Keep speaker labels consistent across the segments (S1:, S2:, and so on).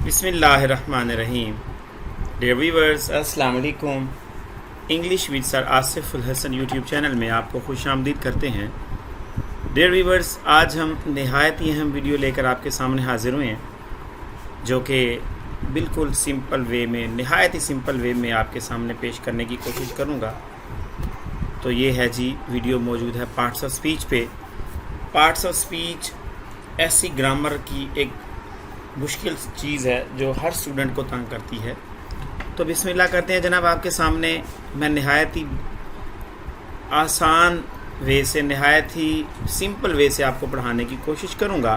S1: बिस्मिल्लाहिर्रहमानिर्रहीम। Dear viewers, अस्सलाम वालेकुम। English with sir Asif ul Hasan YouTube channel में आपको खुशामदीद करते हैं। डियर व्यूअर्स, आज हम नहायत ही अहम वीडियो लेकर आपके सामने हाजिर हुए हैं, जो कि बिल्कुल सिंपल वे में, नहायत ही सिंपल वे में आपके सामने पेश करने की कोशिश करूँगा। तो ये है जी, वीडियो मौजूद है पार्ट्स ऑफ स्पीच पे। पार्ट्स ऑफ स्पीच ऐसी ग्रामर की एक मुश्किल चीज़ है जो हर स्टूडेंट को तंग करती है। तो बिस्मिल्लाह करते हैं जनाब। आपके सामने मैं नहायत ही आसान वे से, नहायत ही सिंपल वे से आपको पढ़ाने की कोशिश करूँगा।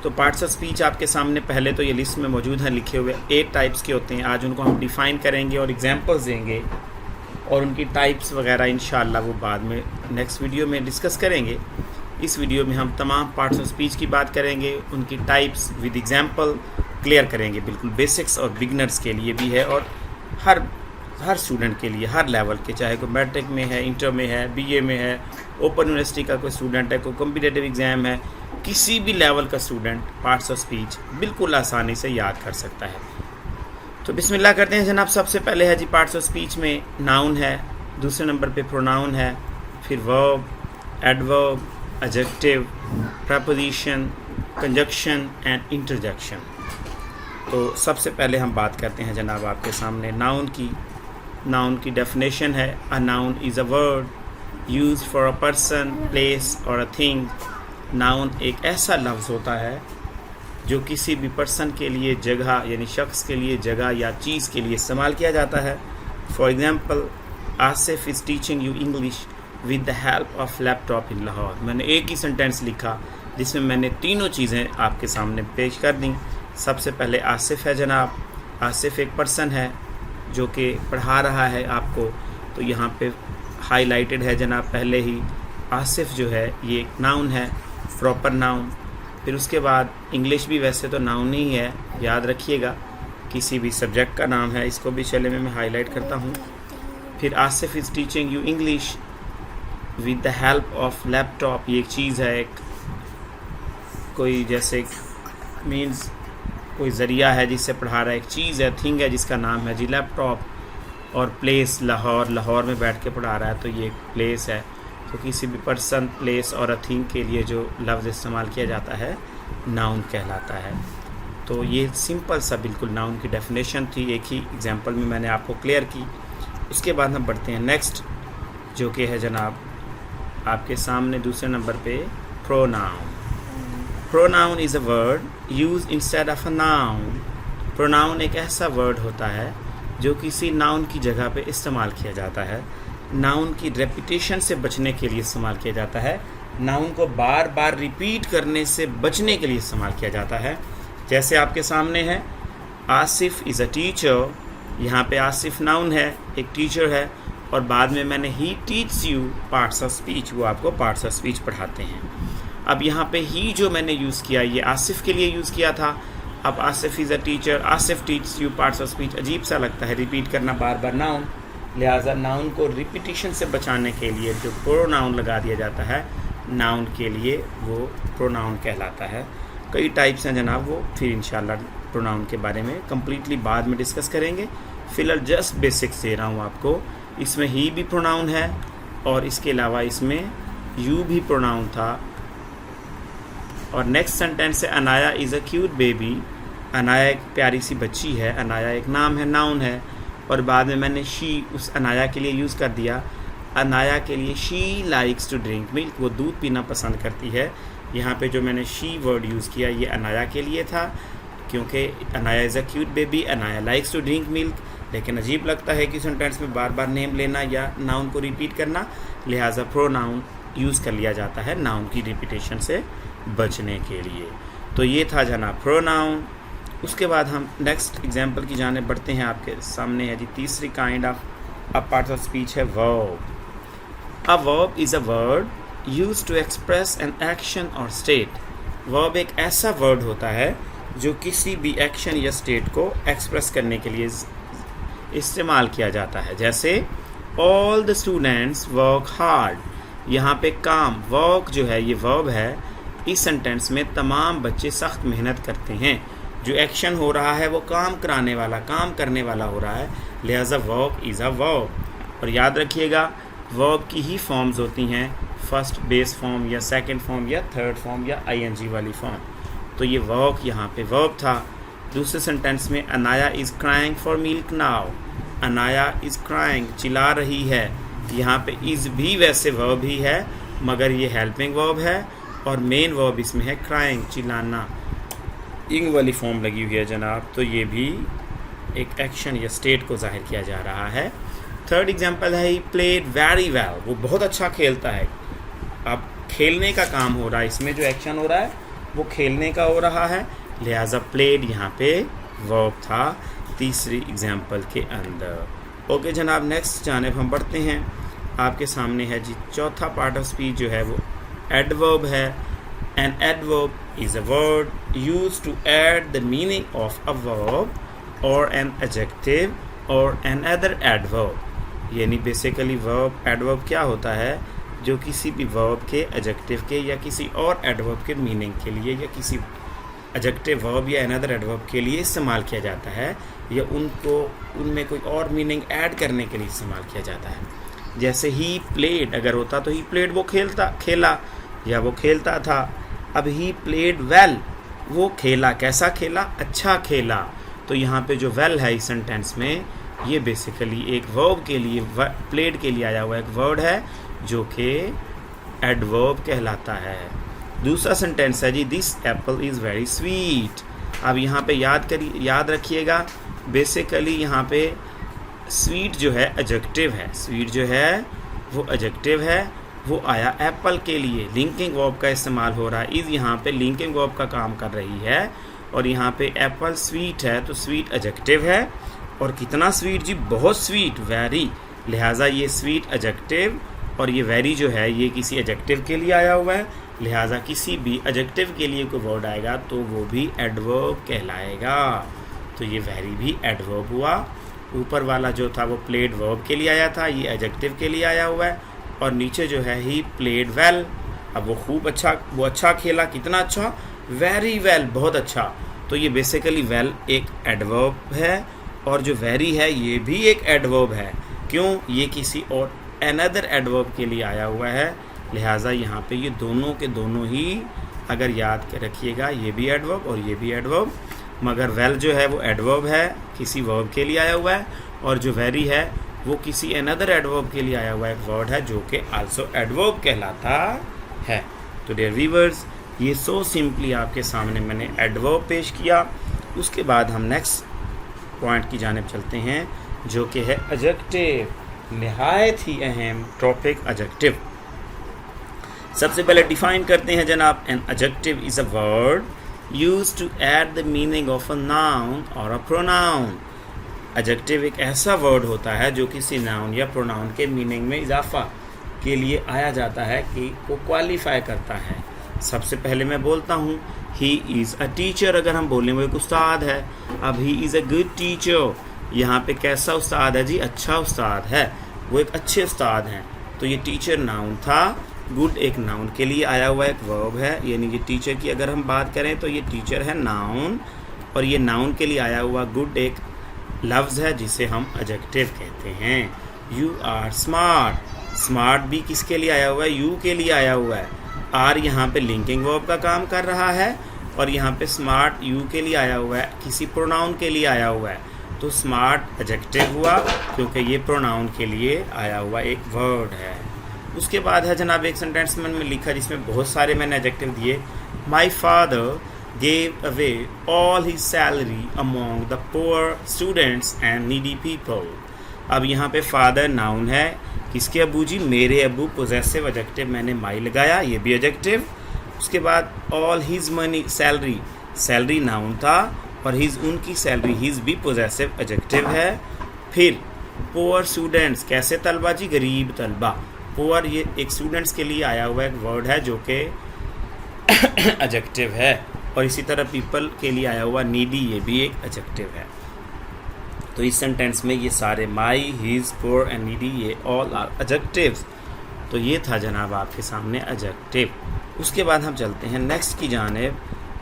S1: तो पार्ट्स ऑफ स्पीच आपके सामने पहले तो ये लिस्ट में मौजूद हैं लिखे हुए। 8 टाइप्स के होते हैं। आज उनको हम डिफ़ाइन करेंगे और एग्जांपल्स देंगे, और उनकी टाइप्स वगैरह इंशाअल्लाह वो बाद में नेक्स्ट वीडियो में डिस्कस करेंगे। इस वीडियो में हम तमाम पार्ट्स ऑफ स्पीच की बात करेंगे, उनकी टाइप्स विद एग्जांपल क्लियर करेंगे। बिल्कुल बेसिक्स और बिगनर्स के लिए भी है, और हर स्टूडेंट के लिए, हर लेवल के, चाहे कोई मैट्रिक में है, इंटर में है, बीए में है, ओपन यूनिवर्सिटी का कोई स्टूडेंट है, कोई कॉम्पिटिटिव एग्ज़ाम है, किसी भी लेवल का स्टूडेंट पार्ट्स ऑफ स्पीच बिल्कुल आसानी से याद कर सकता है। तो बिस्मिल्लाह करते हैं जनाब। सबसे पहले है जी, पार्ट्स ऑफ स्पीच में नाउन है, दूसरे नंबर पे प्रोनाउन है, फिर verb, adverb, adjective, preposition, conjunction and interjection. तो सबसे पहले हम बात करते हैं जनाब आपके सामने नाउन की। नाउन की डेफिनेशन है, a noun is a word used for a person, place और अ थिंग। नाउन एक ऐसा लफ्ज़ होता है जो किसी भी पर्सन के लिए, जगह यानी शख्स के लिए, जगह या चीज़ के लिए इस्तेमाल किया जाता है। For example, Asif is teaching you English with the help of laptop in Lahore. मैंने एक ही सेंटेंस लिखा जिसमें मैंने तीनों चीज़ें आपके सामने पेश कर दी। सबसे पहले आसिफ है जनाब। आसिफ एक पर्सन है जो कि पढ़ा रहा है आपको, तो यहाँ पे हाईलाइटेड है जनाब पहले ही। आसिफ जो है ये एक नाउन है, प्रॉपर नाउन। फिर उसके बाद इंग्लिश भी वैसे तो नाउन ही है, याद रखिएगा, किसी भी सब्जेक्ट का नाम है। इसको भी चले मैं हाईलाइट करता हूँ। फिर Asif is teaching you English with the help of laptop. ये एक चीज़ है, एक कोई जैसे मीन्स कोई ज़रिया है जिससे पढ़ा रहा है, एक चीज़ है, थिंग है जिसका नाम है जी लैपटॉप। और प्लेस लाहौर, लाहौर में बैठ के पढ़ा रहा है, तो ये एक प्लेस है। तो किसी भी पर्सन, प्लेस और अ थिंग के लिए जो लफ्ज़ इस्तेमाल किया जाता है नाउन कहलाता है। तो ये सिंपल सा बिल्कुल नाउन की डेफिनेशन थी, एक ही एग्जांपल में मैंने आपको क्लियर की। उसके बाद हम बढ़ते हैं नेक्स्ट, जो कि है जनाब आपके सामने दूसरे नंबर पे pronoun. Pronoun is a word use instead of a noun. Pronoun एक ऐसा वर्ड होता है जो किसी नाउन की जगह पे इस्तेमाल किया जाता है। नाउन की रेपिटेशन से बचने के लिए इस्तेमाल किया जाता है। नाउन को बार बार रिपीट करने से बचने के लिए इस्तेमाल किया जाता है। जैसे आपके सामने है, आसिफ इज़ अ टीचर। यहाँ पे आसिफ नाउन है, एक टीचर है, और बाद में मैंने ही teach you parts of speech, वो आपको पार्ट्स ऑफ स्पीच पढ़ाते हैं। अब यहाँ पे ही जो मैंने यूज़ किया, ये आसिफ के लिए यूज़ किया था। अब Asif is a teacher, Asif teach you parts of speech, अजीब सा लगता है रिपीट करना बार बार नाउन। लिहाजा नाउन को रिपीटिशन से बचाने के लिए जो प्रोनाउन लगा दिया जाता है नाउन के लिए, वो प्रोनाउन कहलाता है। कई टाइप्स हैं जनाब, वो फिर इंशाल्लाह प्रोनाउन के बारे में कम्प्लीटली बाद में डिस्कस करेंगे। फ़िलहाल जस्ट बेसिक्स दे रहा हूँ आपको। इसमें ही भी प्रोनाउन है, और इसके अलावा इसमें यू भी प्रोनाउन था। और नेक्स्ट सेंटेंस है, Anaya is a cute baby. Anaya एक प्यारी सी बच्ची है। अनाया एक नाम है, नाउन है, और बाद में मैंने शी उस अनाया के लिए यूज़ कर दिया। अनाया के लिए she likes to drink milk, वो दूध पीना पसंद करती है। यहाँ पे जो मैंने शी वर्ड यूज़ किया, ये अनाया के लिए था, क्योंकि Anaya is a cute baby, Anaya likes to drink milk. लेकिन अजीब लगता है कि सेंटेंस में बार बार नेम लेना या नाउन को रिपीट करना, लिहाजा प्रोनाउन यूज़ कर लिया जाता है नाउन की रिपीटेशन से बचने के लिए। तो ये था जनाब प्रोनाउन। उसके बाद हम नेक्स्ट एग्जांपल की जाने बढ़ते हैं। आपके सामने है जी तीसरी kind of part of speech है verb. A verb is a word used to express an action और स्टेट। वर्ब एक ऐसा वर्ड होता है जो किसी भी एक्शन या स्टेट को एक्सप्रेस करने के लिए इस्तेमाल किया जाता है। जैसे all the students work hard. यहाँ पे काम, वर्क जो है ये वर्ब है। इस सेंटेंस में तमाम बच्चे सख्त मेहनत करते हैं। जो एक्शन हो रहा है वो काम कराने वाला, काम करने वाला हो रहा है, लिहाजा वर्ब इज़ अ वर्ब। और याद रखिएगा वर्ब की ही फॉर्म्स होती हैं, फर्स्ट बेस फॉर्म या सेकंड फॉर्म या थर्ड फॉर्म या आईएनजी वाली फॉर्म। तो ये वर्ब यहाँ पे वर्ब था। दूसरे सेंटेंस में Anaya is crying for milk now, Anaya is crying चिल्ला रही है, यहाँ पे इज़ भी वैसे वर्ब ही है मगर ये हेल्पिंग वर्ब है और मेन वर्ब इसमें है क्राइंग चिल्लाना, इंग वाली फॉर्म लगी हुई है जनाब। तो ये भी एक एक्शन या स्टेट को जाहिर किया जा रहा है। थर्ड एग्जांपल है ही प्लेड वेरी वेल, वो बहुत अच्छा खेलता है। अब खेलने का काम हो रहा है, इसमें जो एक्शन हो रहा है वो खेलने का हो रहा है, लिहाजा प्लेड यहाँ पे वर्ब था तीसरी एग्जांपल के अंदर। ओके जनाब, नेक्स्ट जानिब हम बढ़ते हैं। आपके सामने है जी चौथा पार्ट ऑफ स्पीच जो है वो एडवर्ब है। An adverb is a word used to add the meaning of a verb और एन एडजेक्टिव और एन अदर एडवर्ब। यानी बेसिकली वर्ब एडवर्ब क्या होता है, जो किसी भी वर्ब के एडजेक्टिव के या किसी और एडवर्ब के मीनिंग के लिए या किसी एडजेक्टिव वर्ब या अनदर एडवर्ब के लिए इस्तेमाल किया जाता है या उनको उनमें कोई और मीनिंग ऐड करने के लिए इस्तेमाल किया जाता है। जैसे ही प्लेड अगर होता तो ही प्लेड वो खेला या वो खेलता था। अब ही प्लेड वेल, वो खेला, कैसा खेला, अच्छा खेला। तो यहाँ पे जो वेल है इस सेंटेंस में ये बेसिकली एक वर्ब के लिए, प्लेड के लिए आया हुआ एक वर्ड है जो कि एडवर्ब कहलाता है। दूसरा सेंटेंस है जी this apple is very sweet. अब यहाँ पे याद रखिएगा बेसिकली यहाँ पे स्वीट जो है एडजेक्टिव है, स्वीट जो है वो एडजेक्टिव है, वो आया एप्पल के लिए, लिंकिंग वर्ब का इस्तेमाल हो रहा है। इज़ यहाँ पे लिंकिंग वर्ब का काम कर रही है और यहाँ पे एप्पल स्वीट है तो स्वीट एडजेक्टिव है। और कितना स्वीट जी, बहुत स्वीट, वेरी, लिहाजा ये स्वीट एडजेक्टिव और ये वेरी जो है ये किसी एडजेक्टिव के लिए आया हुआ है, लिहाजा किसी भी एडजेक्टिव के लिए कोई वर्ड आएगा तो वो भी एडवर्ब कहलाएगा। तो ये वेरी भी एडवर्ब हुआ। ऊपर वाला जो था वो प्लेड वर्ब के लिए आया था, ये एडजेक्टिव के लिए आया हुआ है। और नीचे जो है ही प्लेड वेल, अब वो खूब अच्छा, वो अच्छा खेला, कितना अच्छा, वेरी वेल, बहुत अच्छा। तो ये बेसिकली वेल एक एडवर्ब है और जो वेरी है ये भी एक एडवर्ब है। क्यों, ये किसी और अनदर एडवर्ब के लिए आया हुआ है, लिहाजा यहाँ पे ये दोनों के दोनों ही अगर याद रखिएगा, ये भी एडवर्ब और ये भी एडवर्ब। मगर वेल जो है वो एडवर्ब है, किसी वर्ब के लिए आया हुआ है, और जो वेरी है वो किसी अनदर एडवर्ब के लिए आया हुआ एक वर्ड है जो कि आल्सो एडवर्ब कहलाता है। तो डियर व्यूअर्स, ये सो सिंपली आपके सामने मैंने एडवर्ब पेश किया। उसके बाद हम नेक्स्ट पॉइंट की जानिब चलते हैं जो कि है एडजेक्टिव। निहायत ही अहम टॉपिक एडजेक्टिव। सबसे पहले डिफाइन करते हैं जनाब, an adjective is a word used to add the meaning of a noun or a pronoun। Adjective एक ऐसा वर्ड होता है जो किसी नाउन या प्रोनाउन के मीनिंग में इजाफा के लिए आया जाता है कि वो क्वालिफाई करता है। सबसे पहले मैं बोलता हूँ ही इज़ अ टीचर, अगर हम बोलें वो एक उस्ताद है। अब he is a good teacher, यहाँ पे कैसा उस्ताद है जी, अच्छा उस्ताद है, वो एक अच्छे उस्ताद हैं। तो ये टीचर नाउन था, गुड एक नाउन के लिए आया हुआ एक वर्ब है, यानी कि टीचर की अगर हम बात करें तो ये टीचर है नाउन, और ये नाउन के लिए आया हुआ गुड एक लफ्ज़ है जिसे हम एडजेक्टिव कहते हैं। यू आर स्मार्ट, स्मार्ट भी किसके लिए आया हुआ है, यू के लिए आया हुआ है। आर यहाँ पे लिंकिंग वर्ब का काम कर रहा है और यहाँ पे स्मार्ट यू के लिए आया हुआ है, किसी प्रोनाउन के लिए आया हुआ है। तो स्मार्ट एडजेक्टिव हुआ क्योंकि ये प्रोनाउन के लिए आया हुआ एक वर्ड है। उसके बाद है जनाब एक सेंटेंस में लिखा जिसमें बहुत सारे मैंने एडजेक्टिव दिए। My father gave away all his salary among the poor students and needy people. अब यहाँ पे फादर नाउन है, किसके अबू जी, मेरे अबू, पोजेसिव एडजेक्टिव मैंने माई लगाया, ये भी एडजेक्टिव। उसके बाद all his money, salary, salary noun था और हिज उनकी सैलरी, हिज भी पोजेसिव एडजेक्टिव है। फिर पुअर स्टूडेंट्स, कैसे तलबा जी, गरीब तलबा। पुअर ये एक स्टूडेंट्स के लिए आया हुआ एक वर्ड है जो कि एडजेक्टिव है, और इसी तरह पीपल के लिए आया हुआ नीडी, ये भी एक एडजेक्टिव है। तो इस सेंटेंस में ये सारे माई, हिज, पुअर एंड नीडी, ये ऑल आर एडजेक्टिव्स। तो ये था जनाब आपके सामने एडजेक्टिव। उसके बाद हम चलते हैं नेक्स्ट की जानिब।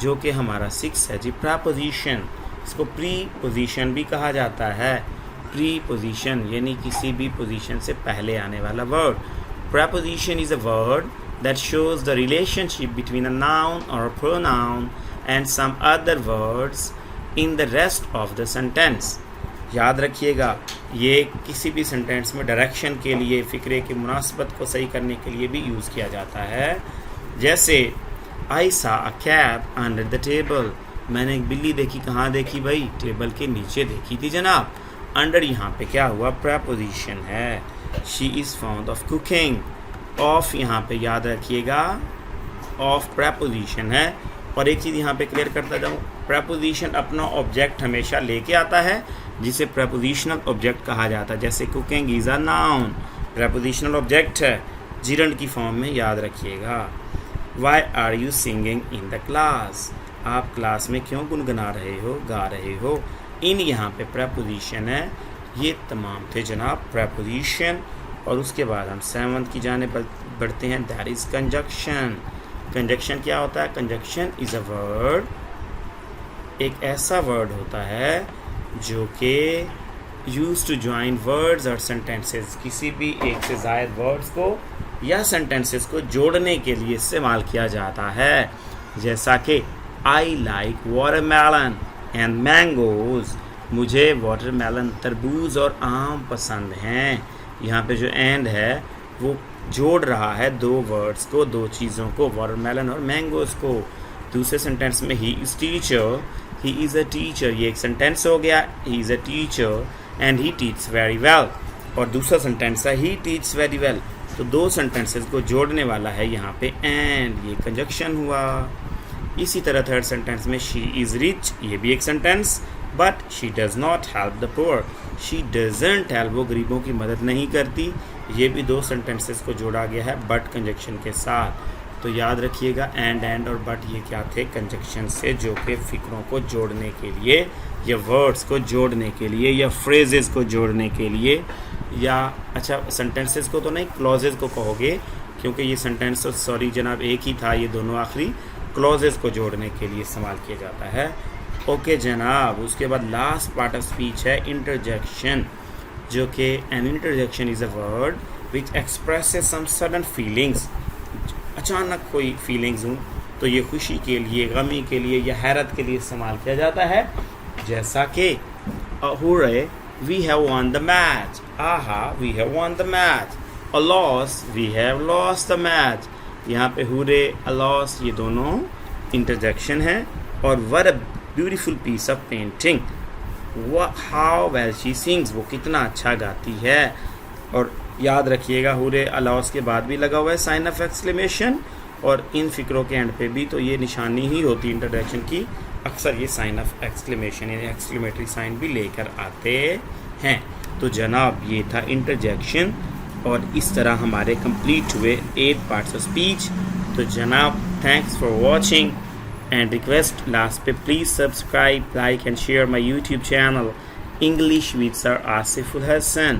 S1: जो कि हमारा 6 है जी प्रपोजिशन। इसको प्री पोजिशन भी कहा जाता है। प्री पोजिशन यानी किसी भी पोजीशन से पहले आने वाला word. Preposition is a word that shows the relationship between a noun or a pronoun and some other words in the rest of the sentence। याद रखिएगा, ये किसी भी सेंटेंस में डायरेक्शन के लिए, फ़िक्रे की मुनासबत को सही करने के लिए भी यूज़ किया जाता है। जैसे I saw a cat under the table। मैंने एक बिल्ली देखी। कहाँ देखी भाई? टेबल के नीचे देखी थी जनाब। अंडर यहाँ पे क्या हुआ? प्रपोजिशन है। She is fond of cooking। Of यहाँ पे याद रखिएगा, ऑफ प्रपोजिशन है। और एक चीज़ यहाँ पे क्लियर करता जाऊँ, प्रपोजिशन अपना ऑब्जेक्ट हमेशा लेके आता है, जिसे प्रपोजिशनल ऑब्जेक्ट कहा जाता है। जैसे cooking is a noun, prepositional object है, जिरंड की फॉर्म में, याद रखिएगा। Why are you singing in the class? आप क्लास में क्यों गुनगुना रहे हो, गा रहे हो? इन यहाँ पे प्रपोजिशन है। ये तमाम थे जनाब प्रपोजिशन। और उसके बाद हम 7th की जानिब बढ़ते हैं, दैट इज़ कंजक्शन। कंजक्शन क्या होता है? कंजक्शन इज़ अ वर्ड, एक ऐसा वर्ड होता है जो कि यूज टू ज्वाइन वर्ड्स और सेंटेंसेस, किसी भी एक से ज़ायद वर्ड्स को या सेंटेंसेस को जोड़ने के लिए इस्तेमाल किया जाता है। जैसा कि I like watermelon and mangoes. मुझे वाटरमेलन, तरबूज और आम पसंद हैं। यहाँ पे जो एंड है वो जोड़ रहा है दो वर्ड्स को, दो चीज़ों को, वाटरमेलन और मैंगोज़ को। दूसरे सेंटेंस में he is teacher, he is a teacher, ये एक सेंटेंस हो गया। He is a teacher and he teach very well. और दूसरा सेंटेंस है ही टीच वेरी वेल। तो दो सेंटेंसेस को जोड़ने वाला है यहाँ पे एंड, ये कंजक्शन हुआ। इसी तरह थर्ड सेंटेंस में शी इज़ रिच, ये भी एक sentence. But she does not help the poor, she doesn't help, वो गरीबों की मदद नहीं करती। ये भी दो सेंटेंसेस को जोड़ा गया है बट कंजक्शन के साथ। तो याद रखिएगा, एंड और बट ये क्या थे? कंजक्शन से, जो कि फ़िक्रों को जोड़ने के लिए या वर्ड्स को जोड़ने के लिए या फ्रेजेस को जोड़ने के लिए, या अच्छा सेंटेंसेस को तो नहीं, क्लॉजेस को कहोगे, क्योंकि ये सेंटेंस तो सॉरी जनाब एक ही था, ये दोनों आखिरी क्लॉजेस को जोड़ने के लिए इस्तेमाल किया जाता है। ओके जनाब, उसके बाद लास्ट पार्ट ऑफ स्पीच है इंटरजेक्शन, जो कि an interjection is a word which expresses some sudden feelings. अचानक कोई फीलिंग्स हूँ तो ये खुशी के लिए, गमी के लिए या हैरत के लिए इस्तेमाल किया जाता है। जैसा कि hurray, we have won the match. Aha, we have won the match. Alas, we have lost the match. यहाँ पे हुर्रे, अ लॉस, ये दोनों इंटरजेक्शन है। और what a beautiful piece of painting, how well she sings, वो कितना अच्छा गाती है। और याद रखिएगा, हुर्रे अलाउस के बाद भी लगा हुआ है साइन ऑफ एक्सक्लेमेशन, और इन फिक्रों के एंड पे भी तो ये निशानी ही होती है इंट्रोडक्शन की। अक्सर ये साइन ऑफ एक्सक्लेमेशन यानी एक्सक्लेमेटरी साइन भी लेकर आते हैं। तो जनाब ये था इंटरजेक्शन, और इस तरह हमारे कंप्लीट हुए 8 पार्ट्स ऑफ स्पीच। तो जनाब thanks for watching and request last पे please subscribe, like and share my YouTube channel English with Sir Asiful Hassan।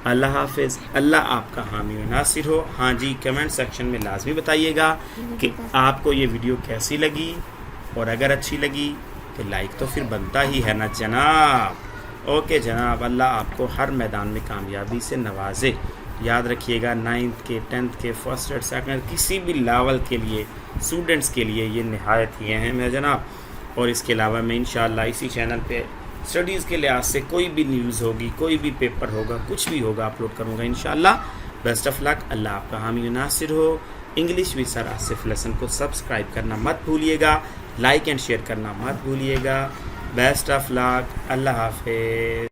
S1: अल्लाह हाफिज़, अल्लाह आपका हामी व नासिर हो। हाँ जी, कमेंट सेक्शन में लाजमी बताइएगा कि आपको ये वीडियो कैसी लगी, और अगर अच्छी लगी तो लाइक तो फिर बनता ही है ना जनाब। ओके जनाब, अल्लाह आपको हर मैदान में कामयाबी से नवाजे। याद रखिएगा, 9th के, 10th के, फर्स्ट और सेकंड, किसी भी लेवल के लिए स्टूडेंट्स के लिए ये नहायत ही अहम है जनाब। और इसके अलावा मैं इंशाअल्लाह इसी चैनल पे स्टडीज़ के लिहाज से कोई भी न्यूज़ होगी, कोई भी पेपर होगा, कुछ भी होगा, अपलोड करूँगा इंशाअल्लाह। बेस्ट ऑफ लक, अल्लाह आपका हामी नासिर हो। English with sir Asif lesson को सब्सक्राइब करना मत भूलिएगा, लाइक एंड शेयर करना मत भूलिएगा। बेस्ट ऑफ लक, अल्लाह हाफिज़।